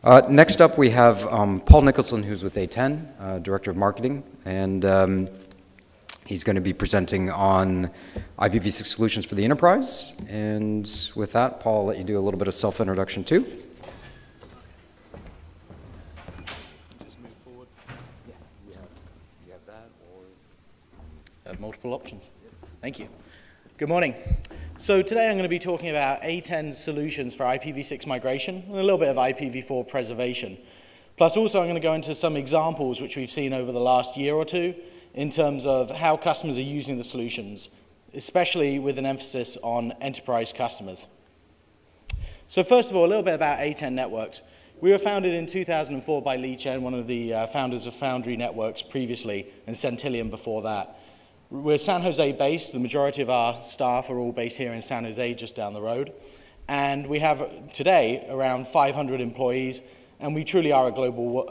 Next up, we have Paul Nicholson, who's with A10, Director of Marketing, and he's going to be presenting on IPv6 solutions for the enterprise. And with that, Paul, I'll let you do a little bit of self-introduction too. Just move forward. Yeah, you have that, or I have multiple options. Thank you. Good morning. So today I'm going to be talking about A10 solutions for IPv6 migration and a little bit of IPv4 preservation. Plus also I'm going to go into some examples which we've seen over the last year or two in terms of how customers are using the solutions, especially with an emphasis on enterprise customers. So first of all, a little bit about A10 Networks. We were founded in 2004 by Lee Chen, one of the founders of Foundry Networks previously, and Centillion before that. We're San Jose based. The majority of our staff are all based here in San Jose, just down the road. And we have today around 500 employees, and we truly are a global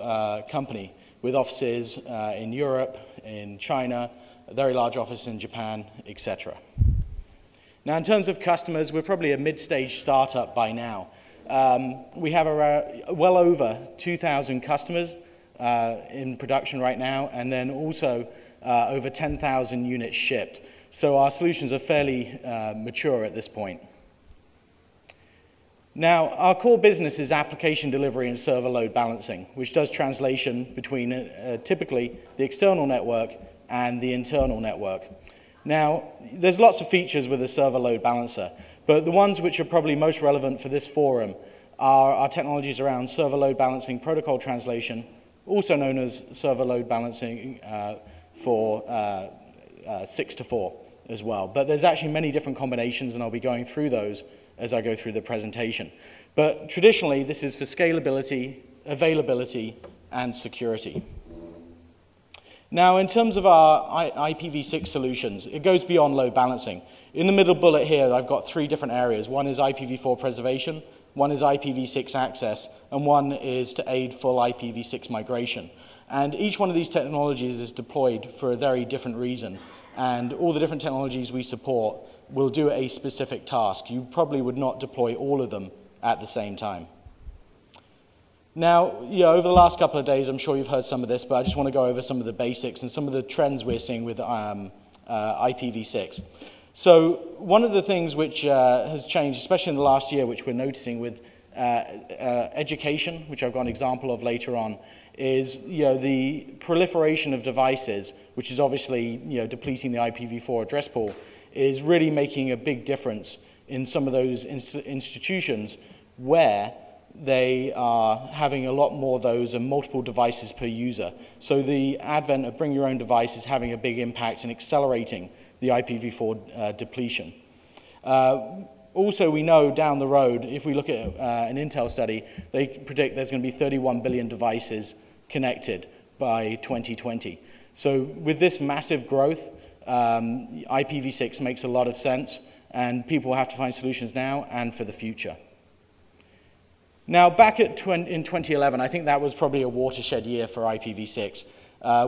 company with offices in Europe, in China, a very large office in Japan, etc. Now, in terms of customers, we're probably a mid-stage startup by now. We have well over 2,000 customers in production right now, and then also over 10,000 units shipped. So our solutions are fairly mature at this point. Now, our core business is application delivery and server load balancing, which does translation between typically the external network and the internal network. Now, there's lots of features with a server load balancer, but the ones which are probably most relevant for this forum are our technologies around server load balancing protocol translation, also known as server load balancing for 6 to 4 as well. But there's actually many different combinations, and I'll be going through those as I go through the presentation. But traditionally, this is for scalability, availability, and security. Now, in terms of our IPv6 solutions, it goes beyond load balancing. In the middle bullet here, I've got 3 different areas. One is IPv4 preservation, one is IPv6 access, and one is to aid full IPv6 migration. And each one of these technologies is deployed for a very different reason. And all the different technologies we support will do a specific task. You probably would not deploy all of them at the same time. Now, over the last couple of days, I'm sure you've heard some of this, but I just want to go over some of the basics and some of the trends we're seeing with IPv6. So one of the things which has changed, especially in the last year, which we're noticing with education, which I've got an example of later on, is the proliferation of devices, which is obviously depleting the IPv4 address pool, is really making a big difference in some of those institutions where they are having a lot more of those and multiple devices per user. So the advent of bring your own device is having a big impact in accelerating the IPv4 depletion. Also, we know down the road, if we look at an Intel study, they predict there's going to be 31 billion devices connected by 2020. So with this massive growth, IPv6 makes a lot of sense, and people have to find solutions now and for the future. Now, back in 2011, I think that was probably a watershed year for IPv6.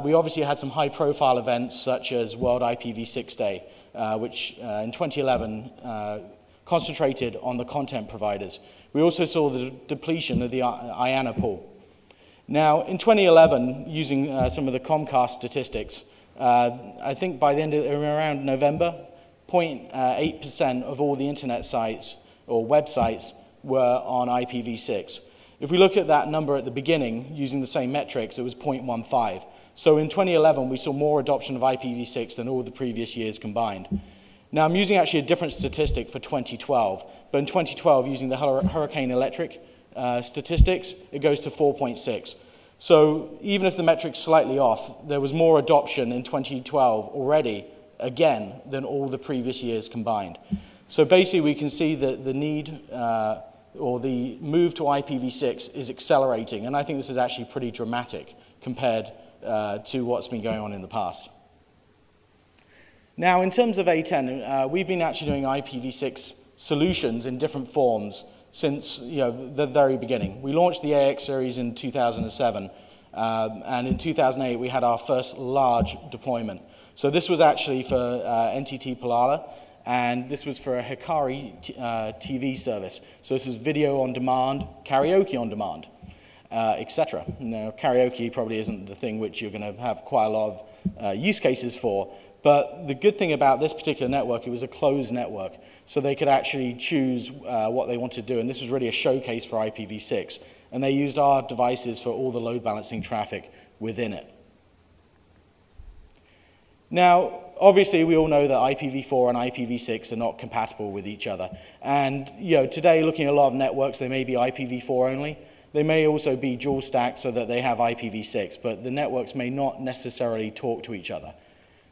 We obviously had some high-profile events such as World IPv6 Day, which in 2011 concentrated on the content providers. We also saw the depletion of the IANA pool. Now, in 2011, using some of the Comcast statistics, I think by the end of around November, 0.8% of all the internet sites or websites were on IPv6. If we look at that number at the beginning, using the same metrics, it was 0.15. So in 2011, we saw more adoption of IPv6 than all the previous years combined. Now, I'm using actually a different statistic for 2012, but in 2012, using the Hurricane Electric statistics, it goes to 4.6. So even if the metric's slightly off, there was more adoption in 2012 already, again, than all the previous years combined. So basically, we can see that the need or the move to IPv6 is accelerating, and I think this is actually pretty dramatic compared to what's been going on in the past. Now, in terms of A10, we've been actually doing IPv6 solutions in different forms since the very beginning. We launched the AX series in 2007, and in 2008 we had our first large deployment. So this was actually for NTT Palala, and this was for a Hikari TV service. So this is video on demand, karaoke on demand. etc. Now, karaoke probably isn't the thing which you're going to have quite a lot of use cases for, but the good thing about this particular network, it was a closed network, so they could actually choose what they wanted to do, and this was really a showcase for IPv6, and they used our devices for all the load balancing traffic within it. Now, obviously, we all know that IPv4 and IPv6 are not compatible with each other, and today, looking at a lot of networks, they may be IPv4 only. They may also be dual stacked so that they have IPv6, but the networks may not necessarily talk to each other.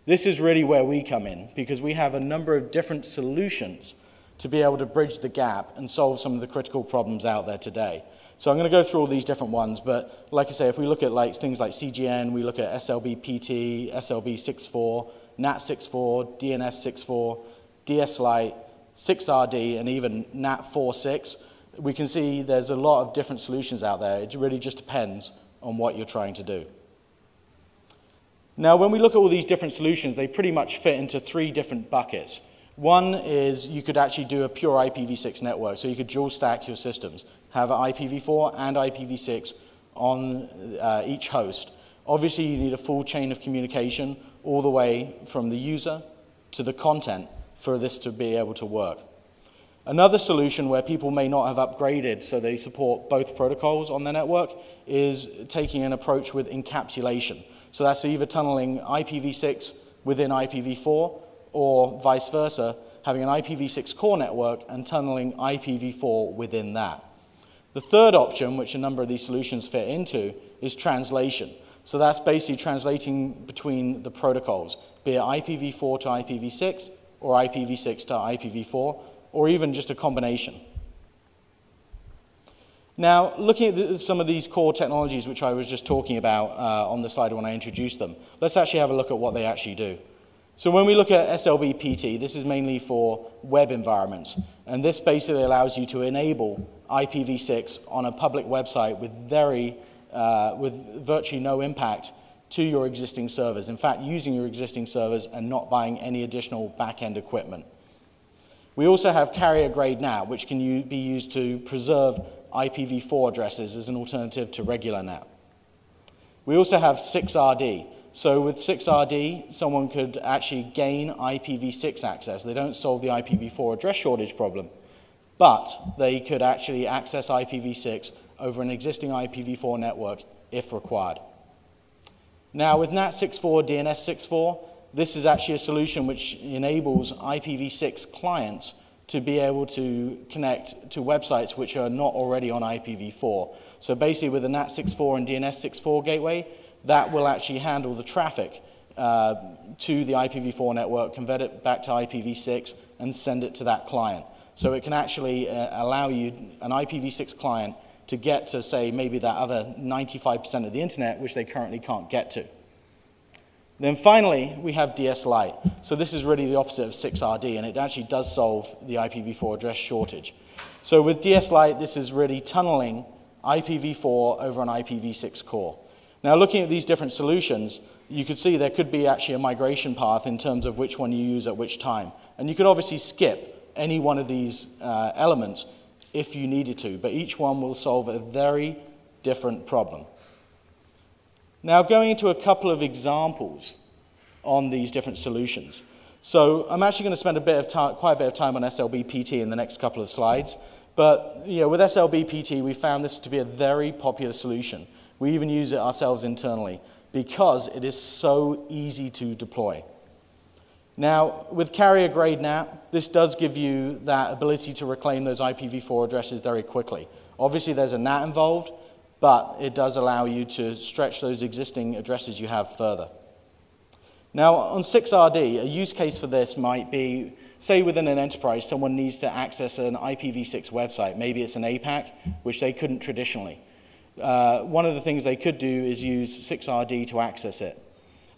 This is really where we come in, because we have a number of different solutions to be able to bridge the gap and solve some of the critical problems out there today. So I'm going to go through all these different ones, but like I say, if we look at things like CGN, we look at SLB-PT, SLB-64, NAT64, DNS64, DS Lite, 6RD, and even NAT46, we can see there's a lot of different solutions out there. It really just depends on what you're trying to do. Now, when we look at all these different solutions, they pretty much fit into 3 different buckets. One is you could actually do a pure IPv6 network, so you could dual stack your systems, have IPv4 and IPv6 on each host. Obviously, you need a full chain of communication all the way from the user to the content for this to be able to work. Another solution where people may not have upgraded so they support both protocols on their network is taking an approach with encapsulation. So that's either tunneling IPv6 within IPv4 or vice versa, having an IPv6 core network and tunneling IPv4 within that. The third option, which a number of these solutions fit into, is translation. So that's basically translating between the protocols, be it IPv4 to IPv6 or IPv6 to IPv4, or even just a combination. Now, looking at some of these core technologies which I was just talking about on the slide when I introduced them, let's actually have a look at what they actually do. So when we look at SLB-PT, this is mainly for web environments, and this basically allows you to enable IPv6 on a public website with virtually no impact to your existing servers. In fact, using your existing servers and not buying any additional back-end equipment. We also have carrier-grade NAT, which can be used to preserve IPv4 addresses as an alternative to regular NAT. We also have 6RD. So with 6RD, someone could actually gain IPv6 access. They don't solve the IPv4 address shortage problem, but they could actually access IPv6 over an existing IPv4 network if required. Now with NAT64, DNS64, this is actually a solution which enables IPv6 clients to be able to connect to websites which are not already on IPv4. So basically with the NAT64 and DNS64 gateway, that will actually handle the traffic to the IPv4 network, convert it back to IPv6, and send it to that client. So it can actually allow you, an IPv6 client, to get to, say, maybe that other 95% of the internet, which they currently can't get to. Then finally, we have DS Lite. So this is really the opposite of 6RD, and it actually does solve the IPv4 address shortage. So with DS Lite, this is really tunneling IPv4 over an IPv6 core. Now, looking at these different solutions, you could see there could be actually a migration path in terms of which one you use at which time. And you could obviously skip any one of these elements if you needed to, but each one will solve a very different problem. Now, going into a couple of examples on these different solutions. So I'm actually going to spend quite a bit of time on SLB-PT in the next couple of slides. But with SLB-PT, we found this to be a very popular solution. We even use it ourselves internally because it is so easy to deploy. Now, with carrier-grade NAT, this does give you that ability to reclaim those IPv4 addresses very quickly. Obviously, there's a NAT involved, but it does allow you to stretch those existing addresses you have further. Now, on 6RD, a use case for this might be, say within an enterprise, someone needs to access an IPv6 website. Maybe it's an APAC, which they couldn't traditionally. One of the things they could do is use 6RD to access it.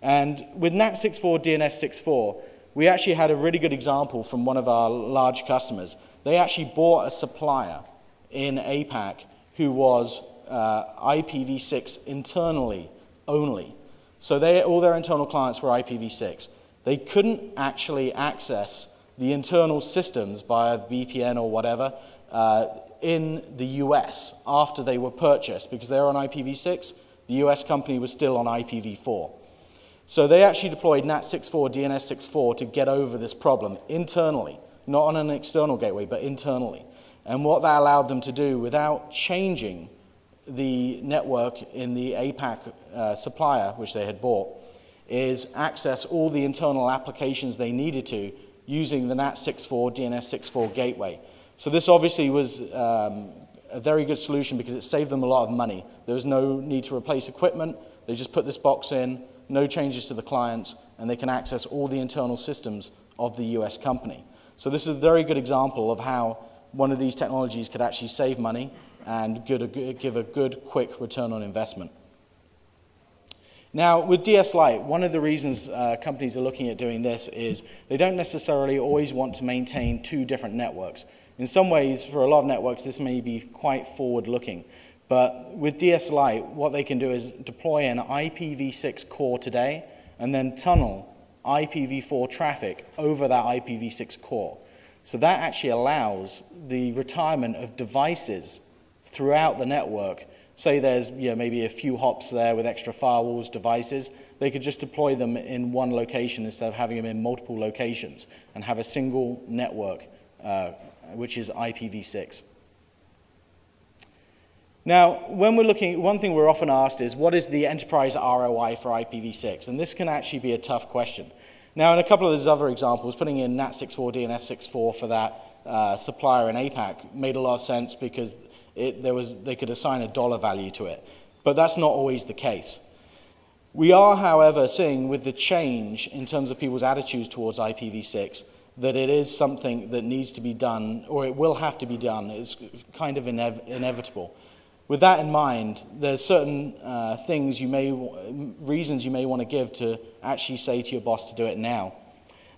And with NAT64, DNS64, we actually had a really good example from one of our large customers. They actually bought a supplier in APAC who was IPv6 internally only. So all their internal clients were IPv6. They couldn't actually access the internal systems by a VPN or whatever in the US after they were purchased, because they were on IPv6, the US company was still on IPv4. So they actually deployed NAT64, DNS64 to get over this problem internally, not on an external gateway, but internally. And what that allowed them to do without changing the network in the APAC supplier, which they had bought, is access all the internal applications they needed to using the NAT64, DNS64 gateway. So this obviously was a very good solution because it saved them a lot of money. There was no need to replace equipment. They just put this box in, no changes to the clients, and they can access all the internal systems of the US company. So this is a very good example of how one of these technologies could actually save money and give a good, quick return on investment. Now, with DS Lite, one of the reasons companies are looking at doing this is they don't necessarily always want to maintain two different networks. In some ways, for a lot of networks, this may be quite forward-looking. But with DS Lite, what they can do is deploy an IPv6 core today and then tunnel IPv4 traffic over that IPv6 core. So that actually allows the retirement of devices throughout the network. Say there's maybe a few hops there with extra firewalls, devices. They could just deploy them in one location instead of having them in multiple locations and have a single network, which is IPv6. Now, when we're looking, one thing we're often asked is, what is the enterprise ROI for IPv6? And this can actually be a tough question. Now, in a couple of those other examples, putting in NAT64, DNS64 for that supplier in APAC made a lot of sense because they could assign a dollar value to it. But that's not always the case. We are, however, seeing with the change in terms of people's attitudes towards IPv6 that it is something that needs to be done, or it will have to be done. It's kind of inevitable. With that in mind, there's certain reasons you may want to give to actually say to your boss to do it now.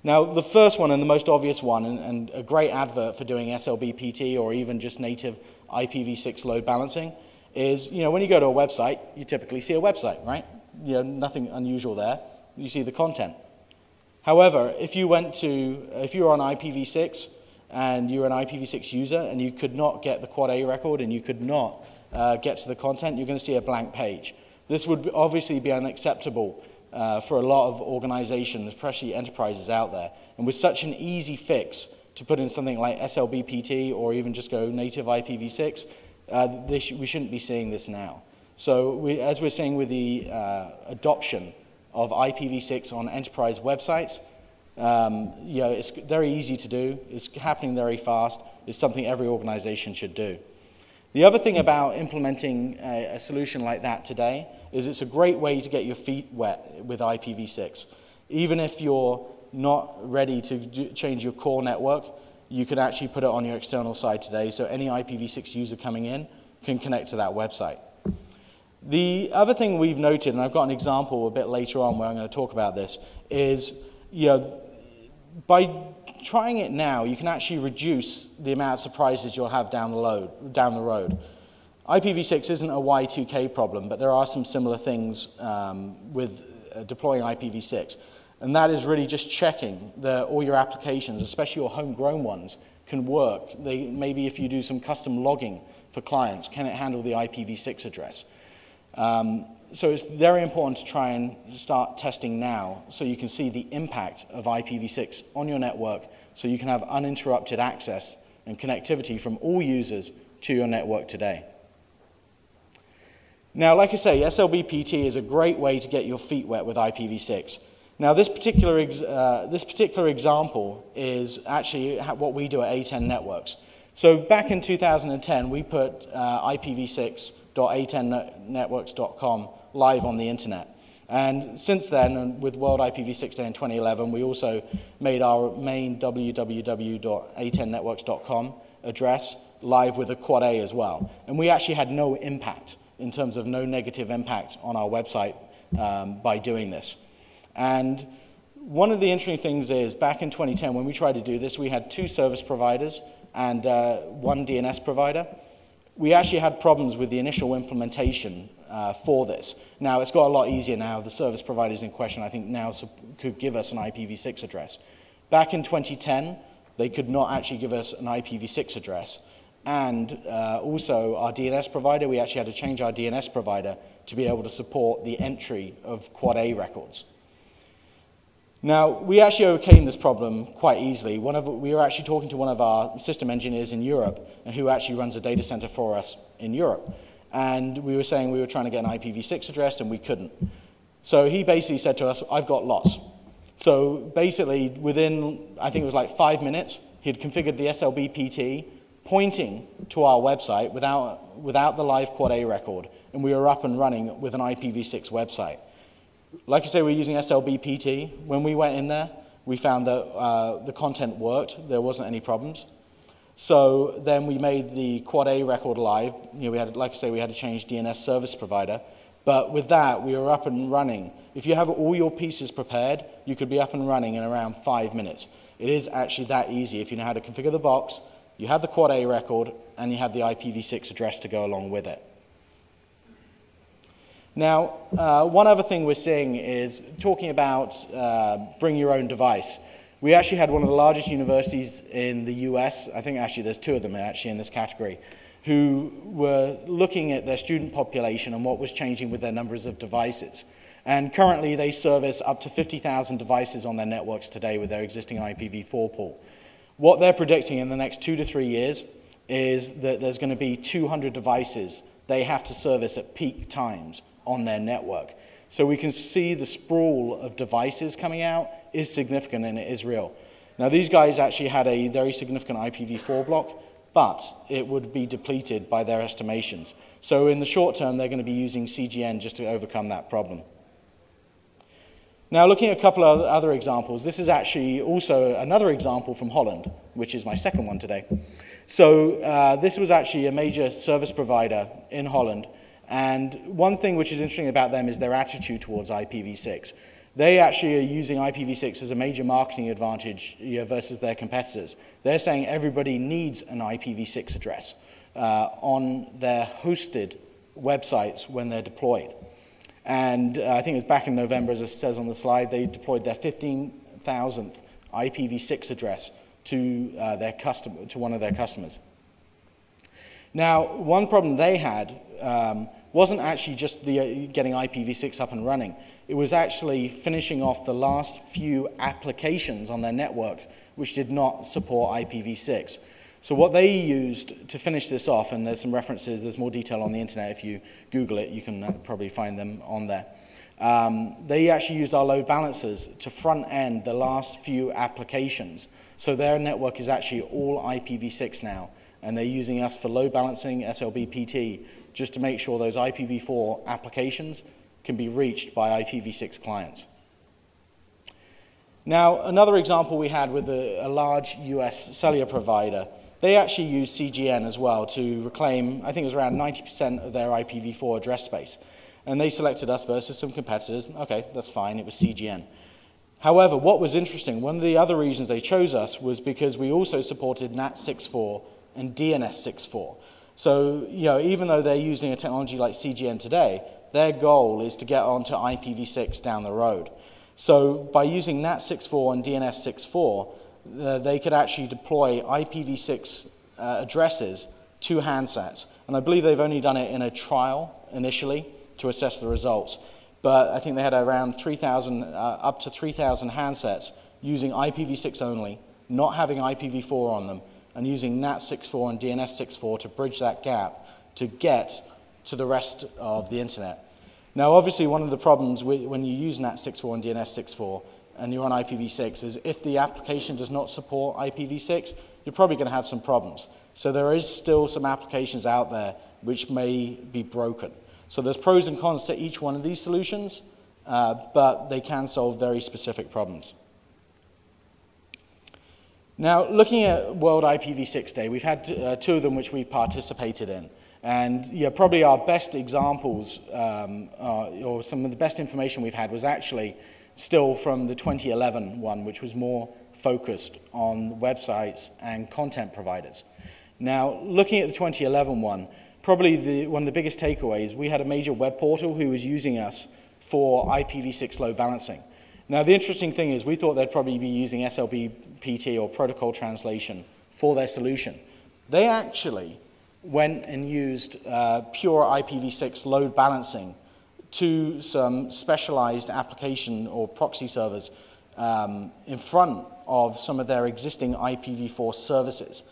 Now, the first one and the most obvious one, and a great advert for doing SLBPT or even just native IPv6 load balancing, is when you go to a website, you typically see a website, right? Nothing unusual there. You see the content. However, if you were on IPv6 and you're an IPv6 user and you could not get the Quad A record and you could not get to the content, you're going to see a blank page. This would obviously be unacceptable for a lot of organizations, especially enterprises out there. And with such an easy fix to put in something like SLBPT or even just go native IPv6, we shouldn't be seeing this now. So as we're seeing with the adoption of IPv6 on enterprise websites, it's very easy to do. It's happening very fast. It's something every organization should do. The other thing about implementing a solution like that today is it's a great way to get your feet wet with IPv6. Even if you're not ready to change your core network, you can actually put it on your external side today, so any IPv6 user coming in can connect to that website. The other thing we've noted, and I've got an example a bit later on where I'm going to talk about this, is by trying it now, you can actually reduce the amount of surprises you'll have down the road. IPv6 isn't a Y2K problem, but there are some similar things with deploying IPv6. And that is really just checking that all your applications, especially your homegrown ones, can work. Maybe if you do some custom logging for clients, can it handle the IPv6 address? So it's very important to try and start testing now so you can see the impact of IPv6 on your network so you can have uninterrupted access and connectivity from all users to your network today. Now, like I say, SLBPT is a great way to get your feet wet with IPv6. Now, this particular example is actually what we do at A10 Networks. So back in 2010, we put IPv6.a10networks.com live on the internet. And since then, and with World IPv6 Day in 2011, we also made our main www.a10networks.com address live with a Quad A as well. And we actually had no impact, in terms of no negative impact on our website by doing this. And one of the interesting things is, back in 2010, when we tried to do this, we had 2 service providers and 1 DNS provider. We actually had problems with the initial implementation for this. Now, it's got a lot easier now. The service providers in question, I think, now could give us an IPv6 address. Back in 2010, they could not actually give us an IPv6 address. and also our DNS provider. We actually had to change our DNS provider to be able to support the entry of Quad A records. Now, we actually overcame this problem quite easily. We were actually talking to one of our system engineers in Europe, who actually runs a data center for us in Europe. And we were saying we were trying to get an IPv6 address, and we couldn't. So he basically said to us, I've got lots. So basically, within, I think it was like 5 minutes, he had configured the SLB-PT, pointing to our website without the live Quad A record, and we were up and running with an IPv6 website. Like I say, we're using SLB-PT. When we went in there, we found that the content worked. There wasn't any problems. So then we made the Quad A record live. We had, like I say, we had to change DNS service provider. But with that, we were up and running. If you have all your pieces prepared, you could be up and running in around 5 minutes. It is actually that easy if you know how to configure the box, you have the Quad A record, and you have the IPv6 address to go along with it. Now, one other thing we're seeing is talking about bring your own device. We actually had one of the largest universities in the US, I think actually there's 2 of them actually in this category, who were looking at their student population and what was changing with their numbers of devices. And currently they service up to 50,000 devices on their networks today with their existing IPv4 pool. What they're predicting in the next 2 to 3 years is that there's going to be 200 devices they have to service at peak times on their network. So we can see the sprawl of devices coming out is significant, and it is real. Now, these guys actually had a very significant IPv4 block, but it would be depleted by their estimations. So in the short term, they're going to be using CGN just to overcome that problem. Now, looking at a couple of other examples, this is actually also another example from Holland, which is my second one today. So this was actually a major service provider in Holland. And one thing which is interesting about them is their attitude towards IPv6. They actually are using IPv6 as a major marketing advantage versus their competitors. They're saying everybody needs an IPv6 address on their hosted websites when they're deployed. And I think it was back in November, as it says on the slide, they deployed their 15,000th IPv6 address to one of their customers. Now, one problem they had wasn't actually just getting IPv6 up and running. It was actually finishing off the last few applications on their network which did not support IPv6. So what they used to finish this off, and there's some references, there's more detail on the internet. If you Google it, you can probably find them on there. They actually used our load balancers to front end the last few applications. So their network is actually all IPv6 now. And they're using us for load balancing, SLB-PT, just to make sure those IPv4 applications can be reached by IPv6 clients. Now, another example we had with a large US cellular provider, they actually used CGN as well to reclaim, I think it was around 90% of their IPv4 address space. And they selected us versus some competitors. Okay, that's fine, it was CGN. However, what was interesting, one of the other reasons they chose us was because we also supported NAT 6.4 and DNS 6.4. So, even though they're using a technology like CGN today, their goal is to get onto IPv6 down the road. So by using NAT 6.4 and DNS 6.4, they could actually deploy IPv6 addresses to handsets. And I believe they've only done it in a trial initially to assess the results. But I think they had around 3,000, up to 3,000 handsets using IPv6 only, not having IPv4 on them, and using NAT 6.4 and DNS 6.4 to bridge that gap to get to the rest of the internet. Now, obviously, one of the problems when you use NAT 6.4 and DNS 6.4 and you're on IPv6 is if the application does not support IPv6, you're probably going to have some problems. So there is still some applications out there which may be broken. So there's pros and cons to each one of these solutions, but they can solve very specific problems. Now, looking at World IPv6 Day, we've had 2 of them which we've participated in. And probably our best examples, or some of the best information we've had was actually still from the 2011 one, which was more focused on websites and content providers. Now, looking at the 2011 one, probably one of the biggest takeaways, we had a major web portal who was using us for IPv6 load balancing. Now, the interesting thing is we thought they'd probably be using SLB-PT or protocol translation for their solution. They actually went and used pure IPv6 load balancing to some specialized application or proxy servers in front of some of their existing IPv4 services.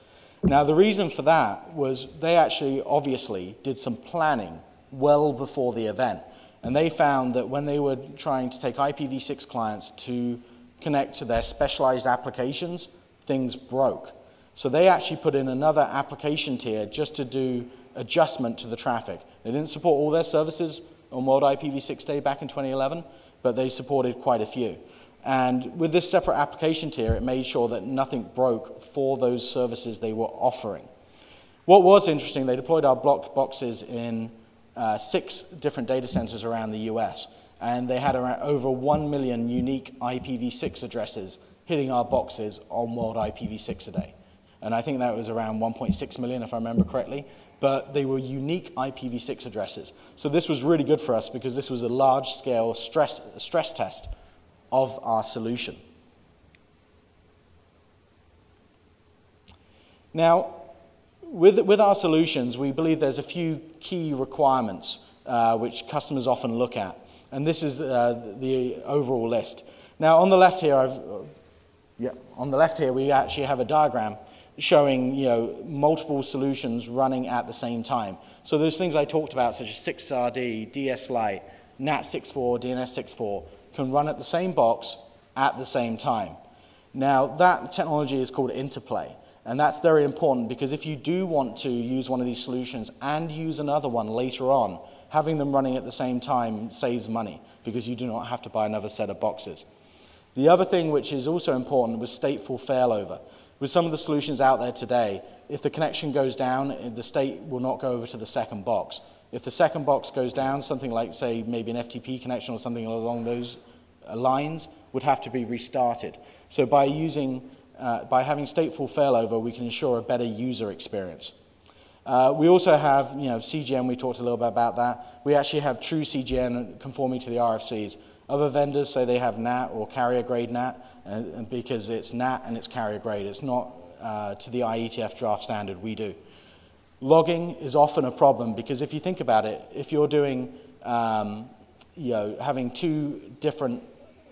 Now, the reason for that was they actually obviously did some planning well before the event. And they found that when they were trying to take IPv6 clients to connect to their specialized applications, things broke. So they actually put in another application tier just to do adjustment to the traffic. They didn't support all their services on World IPv6 Day back in 2011, but they supported quite a few. And with this separate application tier, it made sure that nothing broke for those services they were offering. What was interesting, they deployed our block boxes in 6 different data centers around the US, and they had around over 1 million unique IPv6 addresses hitting our boxes on World IPv6 a day. And I think that was around 1.6 million, if I remember correctly, but they were unique IPv6 addresses. So this was really good for us because this was a large-scale stress test of our solution. Now, with our solutions, we believe there's a few key requirements which customers often look at, and this is the overall list. Now, on the left here, we actually have a diagram showing multiple solutions running at the same time. So those things I talked about, such as 6RD, DS Lite, NAT 6.4, DNS 6.4, can run at the same box at the same time. Now, that technology is called interplay. And that's very important because if you do want to use one of these solutions and use another one later on, having them running at the same time saves money because you do not have to buy another set of boxes. The other thing which is also important was stateful failover. With some of the solutions out there today, if the connection goes down, the state will not go over to the second box. If the second box goes down, something like, say, maybe an FTP connection or something along those lines would have to be restarted. So by having stateful failover, we can ensure a better user experience. We also have, CGN, we talked a little bit about that. We actually have true CGN conforming to the RFCs. Other vendors say they have NAT or carrier grade NAT, and because it's NAT and it's carrier grade. It's not to the IETF draft standard, we do. Logging is often a problem because if you think about it, if you're doing, having 2 different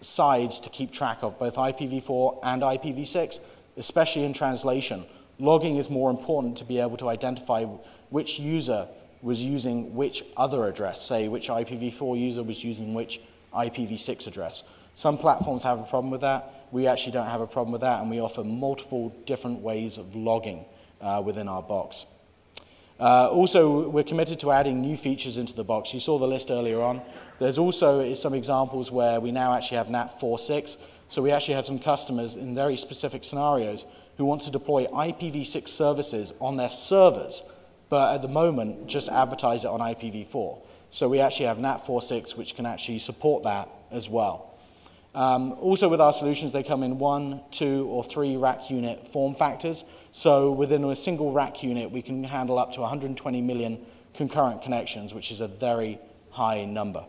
sides to keep track of, both IPv4 and IPv6, especially in translation, logging is more important to be able to identify which user was using which other address, say which IPv4 user was using which IPv6 address. Some platforms have a problem with that. We actually don't have a problem with that, and we offer multiple different ways of logging within our box. Also, we're committed to adding new features into the box. You saw the list earlier on. There's also some examples where we now actually have NAT 4.6. So we actually have some customers in very specific scenarios who want to deploy IPv6 services on their servers, but at the moment just advertise it on IPv4. So we actually have NAT 4.6, which can actually support that as well. Also with our solutions, they come in 1, 2, or 3 rack unit form factors. So within a single rack unit, we can handle up to 120 million concurrent connections, which is a very high number.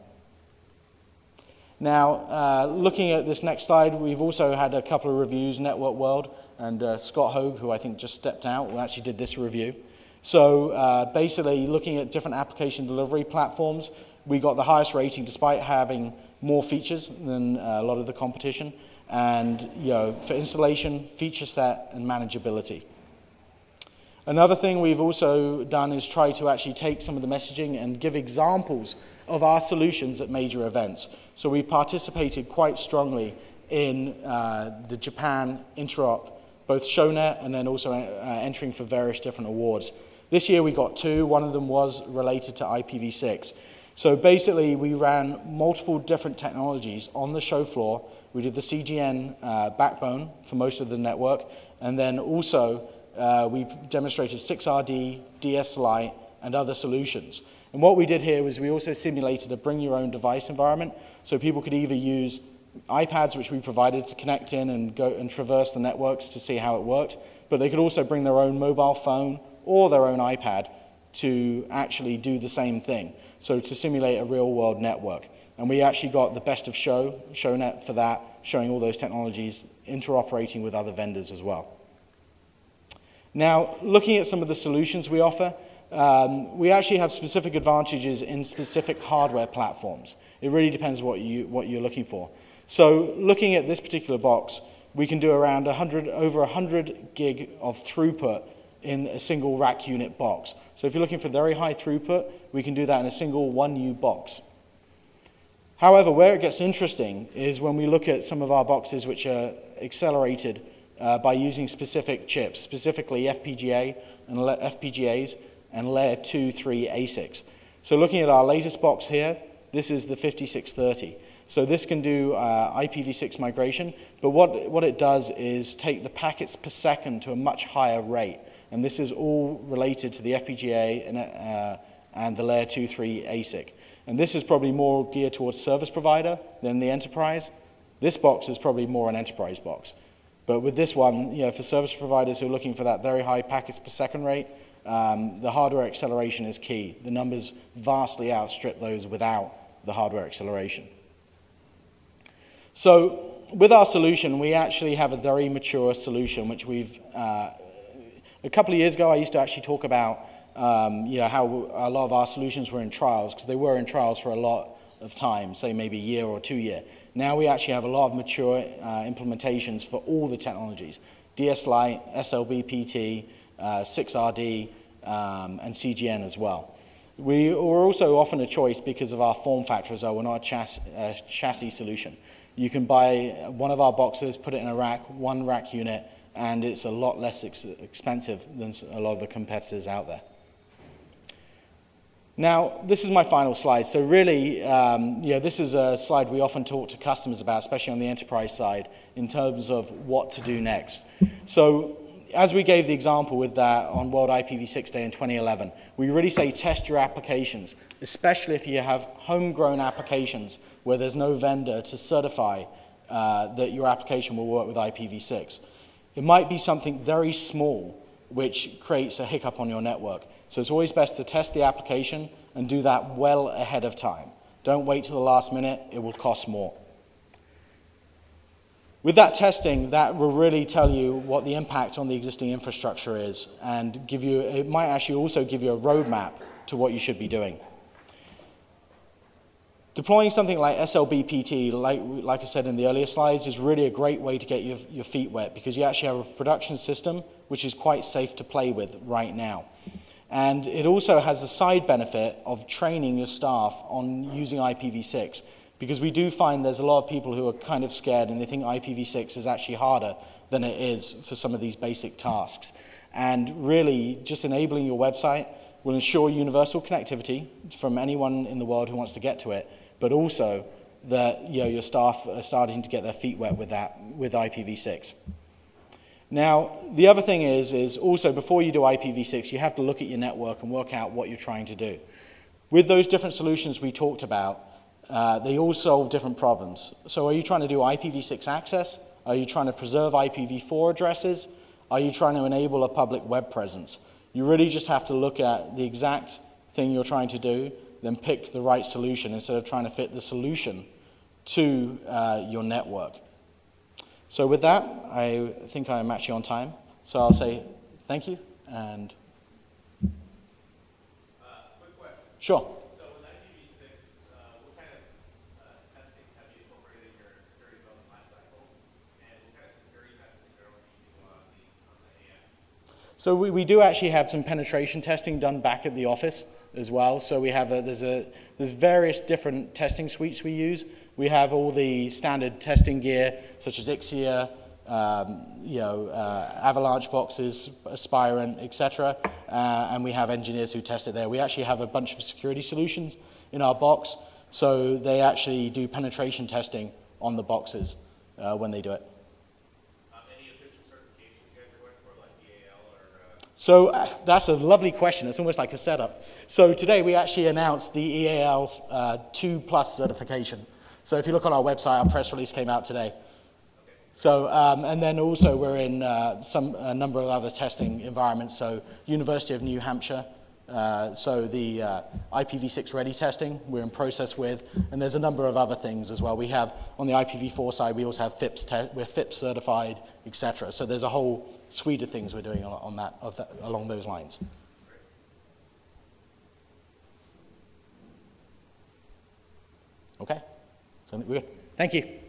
Now, looking at this next slide, we've also had a couple of reviews, Network World and Scott Hogue, who I think just stepped out, who actually did this review. So basically, looking at different application delivery platforms, we got the highest rating despite having more features than a lot of the competition, and for installation, feature set, and manageability. Another thing we've also done is try to actually take some of the messaging and give examples of our solutions at major events. So we participated quite strongly in the Japan Interop, both ShowNet and then also entering for various different awards. This year we got 2, one of them was related to IPv6. So basically we ran multiple different technologies on the show floor. We did the CGN backbone for most of the network, and then also we demonstrated 6RD, DS Lite, and other solutions. And what we did here was we also simulated a bring your own device environment, so people could either use iPads, which we provided to connect in and go and traverse the networks to see how it worked, but they could also bring their own mobile phone or their own iPad to actually do the same thing, so to simulate a real-world network. And we actually got the best of ShowNet for that, showing all those technologies interoperating with other vendors as well. Now, looking at some of the solutions we offer, we actually have specific advantages in specific hardware platforms. It really depends what you're looking for. So looking at this particular box, we can do around over 100 gig of throughput in a single rack unit box. So if you're looking for very high throughput, we can do that in a single 1U box. However, where it gets interesting is when we look at some of our boxes which are accelerated by using specific chips, specifically FPGAs and layer 2, 3 ASICs. So looking at our latest box here, this is the 5630. So this can do IPv6 migration, but what it does is take the packets per second to a much higher rate. And this is all related to the FPGA and the layer 2, 3 ASIC. And this is probably more geared towards service provider than the enterprise. This box is probably more an enterprise box. But with this one, for service providers who are looking for that very high packets per second rate, the hardware acceleration is key. The numbers vastly outstrip those without the hardware acceleration. So with our solution, we actually have a very mature solution, which we've, a couple of years ago, I used to actually talk about how a lot of our solutions were in trials, because they were in trials for a lot of time, say maybe a year or 2 years. Now we actually have a lot of mature implementations for all the technologies, DS-Lite, SLB-PT, 6RD, and CGN as well. We were also often a choice because of our form factor as well. We're not a chassis solution. You can buy one of our boxes, put it in a rack, one rack unit, and it's a lot less expensive than a lot of the competitors out there. Now, this is my final slide. So really, this is a slide we often talk to customers about, especially on the enterprise side, in terms of what to do next. So as we gave the example with that on World IPv6 Day in 2011, we really say test your applications, especially if you have homegrown applications where there's no vendor to certify that your application will work with IPv6. It might be something very small which creates a hiccup on your network. So it's always best to test the application and do that well ahead of time. Don't wait till the last minute, it will cost more. With that testing, that will really tell you what the impact on the existing infrastructure is and it might actually also give you a roadmap to what you should be doing. Deploying something like SLB-PT, like I said in the earlier slides, is really a great way to get your feet wet because you actually have a production system which is quite safe to play with right now. And it also has the side benefit of training your staff on using IPv6 because we do find there's a lot of people who are kind of scared and they think IPv6 is actually harder than it is for some of these basic tasks. And really, just enabling your website will ensure universal connectivity from anyone in the world who wants to get to it, but also that your staff are starting to get their feet wet with that, with IPv6. Now, the other thing is also before you do IPv6, you have to look at your network and work out what you're trying to do. With those different solutions we talked about, they all solve different problems. So are you trying to do IPv6 access? Are you trying to preserve IPv4 addresses? Are you trying to enable a public web presence? You really just have to look at the exact thing you're trying to do, then pick the right solution instead of trying to fit the solution to your network. So with that, I think I'm actually on time. So I'll say thank you and... quick question. Sure. So with IPv6, what kind of testing have you incorporated in your security development lifecycle? And what kind of security testing are you on the AF? So we do actually have some penetration testing done back at the office as well. So we have there's various different testing suites we use. We have all the standard testing gear, such as Ixia, Avalanche boxes, Aspirant, etc. And we have engineers who test it there. We actually have a bunch of security solutions in our box, so they actually do penetration testing on the boxes when they do it. Any official certifications you guys are going for, like EAL or? So that's a lovely question. It's almost like a setup. So today we actually announced the EAL 2+ certification. So if you look on our website, our press release came out today. So, and then also we're in a number of other testing environments. So University of New Hampshire So the IPv6 ready testing we're in process with, and there's a number of other things as well. We have, on the IPv4 side, we also have we're FIPS certified, etc. So there's a whole suite of things we're doing along those lines. Okay, so we're good. Thank you.